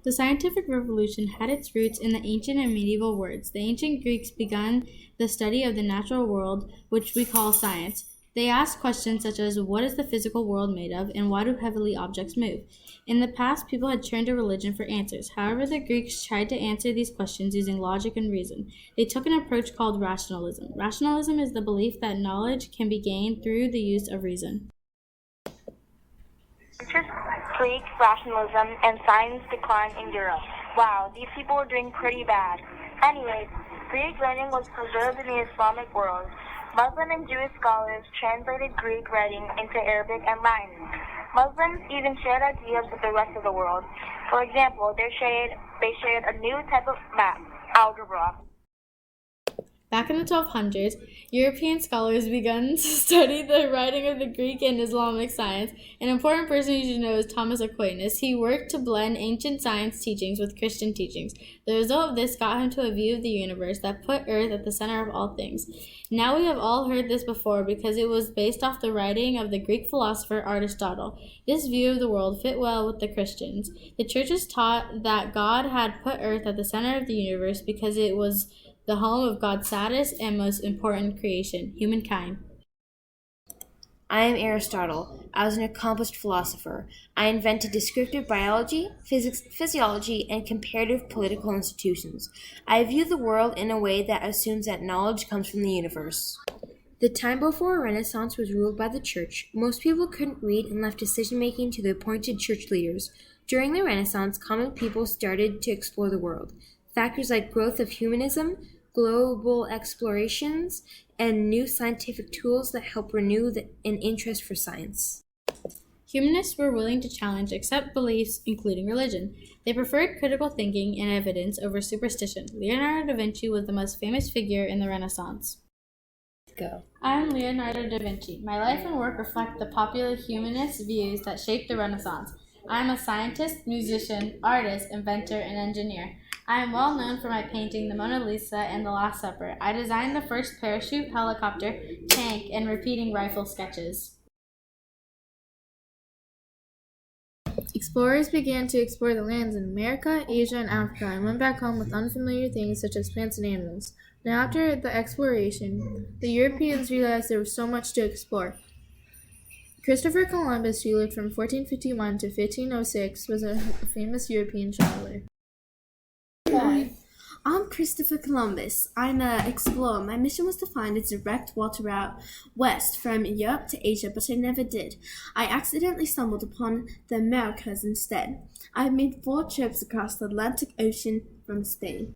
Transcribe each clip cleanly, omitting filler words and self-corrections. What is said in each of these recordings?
The scientific revolution had its roots in the ancient and medieval worlds. The ancient Greeks began the study of the natural world, which we call science. They asked questions such as what is the physical world made of and why do heavenly objects move? In the past, people had turned to religion for answers. However, the Greeks tried to answer these questions using logic and reason. They took an approach called rationalism. Rationalism is the belief that knowledge can be gained through the use of reason. Ancient Greek rationalism and science decline in Europe. Wow, these people were doing pretty bad. Anyways, Greek learning was preserved in the Islamic world. Muslim and Jewish scholars translated Greek writing into Arabic and Latin. Muslims even shared ideas with the rest of the world. For example, they shared a new type of math, algebra. Back in the 1200s, European scholars began to study the writing of the Greek and Islamic science. An important person you should know is Thomas Aquinas. He worked to blend ancient science teachings with Christian teachings. The result of this got him to a view of the universe that put Earth at the center of all things. Now we have all heard this before because it was based off the writing of the Greek philosopher Aristotle. This view of the world fit well with the Christians. The churches taught that God had put Earth at the center of the universe because it was the home of God's saddest and most important creation, humankind. I am Aristotle. I was an accomplished philosopher. I invented descriptive biology, physics, physiology, and comparative political institutions. I view the world in a way that assumes that knowledge comes from the universe. The time before Renaissance was ruled by the church. Most people couldn't read and left decision-making to the appointed church leaders. During the Renaissance, common people started to explore the world. Factors like growth of humanism, global explorations, and new scientific tools that help renew an interest for science. Humanists were willing to challenge accept beliefs, including religion. They preferred critical thinking and evidence over superstition. Leonardo da Vinci was the most famous figure in the Renaissance. Go. I'm Leonardo da Vinci. My life and work reflect the popular humanist views that shaped the Renaissance. I am a scientist, musician, artist, inventor, and engineer. I am well known for my painting The Mona Lisa and The Last Supper. I designed the first parachute, helicopter, tank, and repeating rifle sketches. Explorers began to explore the lands in America, Asia, and Africa and went back home with unfamiliar things such as plants and animals. Now, after the exploration, the Europeans realized there was so much to explore. Christopher Columbus, who lived from 1451 to 1506, was a famous European traveler. Hi, I'm Christopher Columbus. I'm an explorer. My mission was to find a direct water route west from Europe to Asia, but I never did. I accidentally stumbled upon the Americas instead. I've made 4 trips across the Atlantic Ocean from Spain.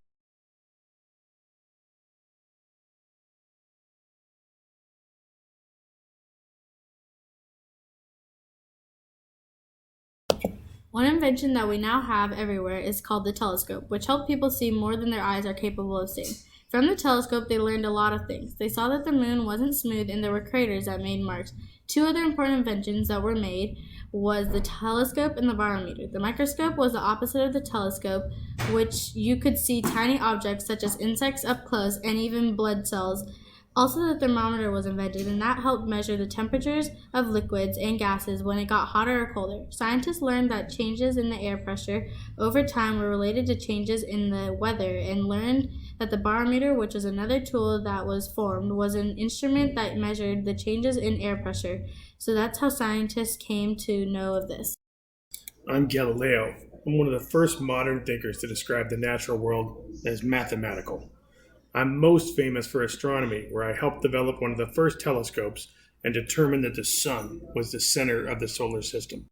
One invention that we now have everywhere is called the telescope, which helped people see more than their eyes are capable of seeing. From the telescope, they learned a lot of things. They saw that the moon wasn't smooth and there were craters that made marks. 2 other important inventions that were made was the telescope and the barometer. The microscope was the opposite of the telescope, which you could see tiny objects such as insects up close and even blood cells. Also, the thermometer was invented, and that helped measure the temperatures of liquids and gases when it got hotter or colder. Scientists learned that changes in the air pressure over time were related to changes in the weather and learned that the barometer, which was another tool that was formed, was an instrument that measured the changes in air pressure. So that's how scientists came to know of this. I'm Galileo. I'm one of the first modern thinkers to describe the natural world as mathematical. I'm most famous for astronomy, where I helped develop one of the first telescopes and determined that the sun was the center of the solar system.